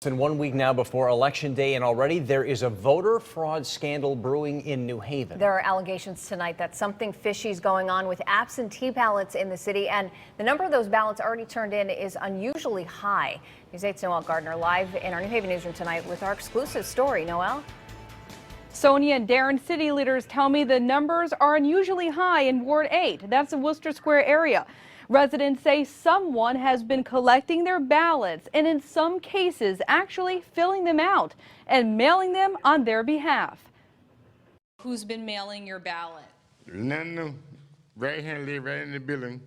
And 1 week now before Election Day, and already there is a voter fraud scandal brewing in New Haven. There are allegations tonight that something fishy is going on with absentee ballots in the city, and the number of those ballots already turned in is unusually high. News 8's Noel Gardner live in our New Haven newsroom tonight with our exclusive story. Noel? Sonia and Darren, city leaders tell me the numbers are unusually high in Ward 8. That's the Worcester Square area. Residents say someone has been collecting their ballots and in some cases actually filling them out and mailing them on their behalf. Who's been mailing your ballot? None. Right here, live right in the building.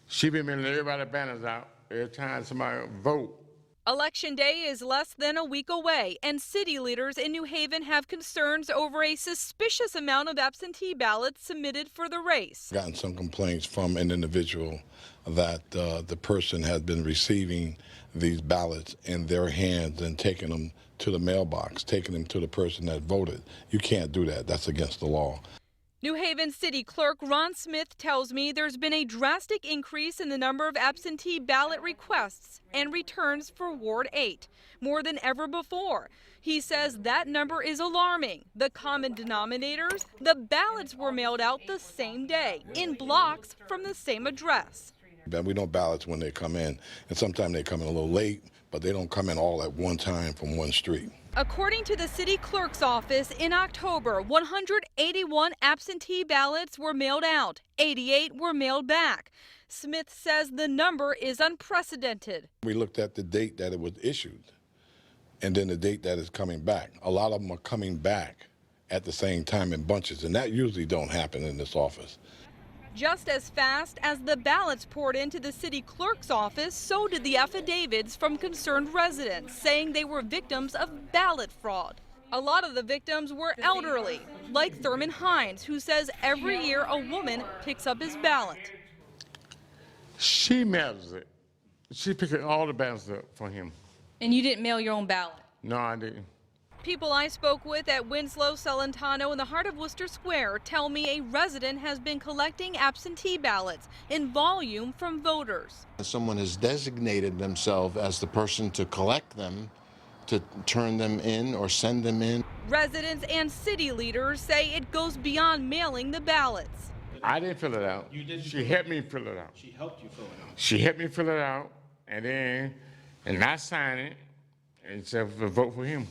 She been mailing everybody banners out every time somebody vote. Election Day is less than a week away, and city leaders in New Haven have concerns over a suspicious amount of absentee ballots submitted for the race. Gotten some complaints from an individual that the person had been receiving these ballots in their hands and taking them to the mailbox, taking them to the person that voted. You can't do that. That's against the law. New Haven City Clerk Ron Smith tells me there's been a drastic increase in the number of absentee ballot requests and returns for Ward 8, more than ever before. He says that number is alarming. The common denominators, the ballots were mailed out the same day, in blocks from the same address. We know ballots when they come in, and sometimes they come in a little late, but they don't come in all at one time from one street. According to the city clerk's office, in October, 181 absentee ballots were mailed out. 88 were mailed back. Smith says the number is unprecedented. We looked at the date that it was issued and then the date that it's coming back. A lot of them are coming back at the same time in bunches, and that usually don't happen in this office. Just as fast as the ballots poured into the city clerk's office, so did the affidavits from concerned residents saying they were victims of ballot fraud. A lot of the victims were elderly, like Thurman Hines, who says every year a woman picks up his ballot. She mails it. She picked all the ballots up for him. And you didn't mail your own ballot? No, I didn't. People I spoke with at Winslow, Celentano, in the heart of Worcester Square tell me a resident has been collecting absentee ballots in volume from voters. Someone has designated themselves as the person to collect them, to turn them in or send them in. Residents and city leaders say it goes beyond mailing the ballots. I didn't fill it out. You didn't? She helped me fill it out. She helped you fill it out. She helped me fill it out, and I signed it and said vote for him.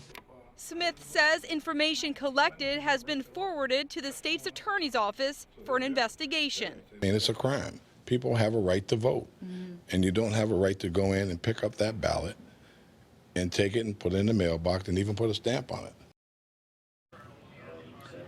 Smith says information collected has been forwarded to the state's attorney's office for an investigation. And it's a crime. People have a right to vote, and you don't have a right to go in and pick up that ballot and take it and put it in the mailbox and even put a stamp on it.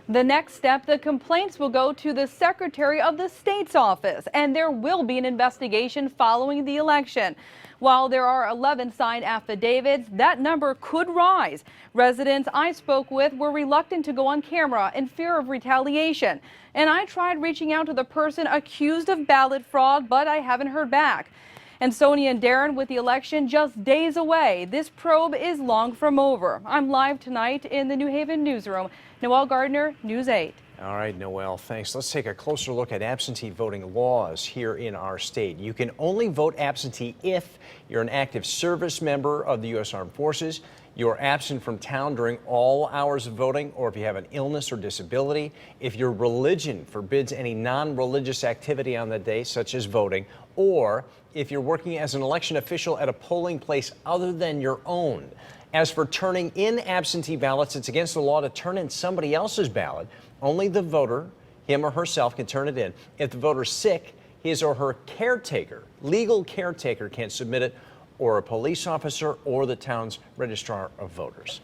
The next step, the complaints will go to the Secretary of the State's office, and there will be an investigation following the election. While there are 11 signed affidavits, that number could rise. Residents I spoke with were reluctant to go on camera in fear of retaliation. And I tried reaching out to the person accused of ballot fraud, but I haven't heard back. And Sonia and Darren, with the election just days away, this probe is long from over. I'm live tonight in the New Haven newsroom. Noel Gardner, News 8. All right, Noel, thanks. Let's take a closer look at absentee voting laws here in our state. You can only vote absentee if you're an active service member of the U.S. Armed Forces, you're absent from town during all hours of voting, or if you have an illness or disability, if your religion forbids any non-religious activity on the day, such as voting, or if you're working as an election official at a polling place other than your own. As for turning in absentee ballots, it's against the law to turn in somebody else's ballot. Only the voter, him or herself, can turn it in. If the voter's sick, his or her caretaker, legal caretaker, can't submit it, or a police officer or the town's registrar of voters.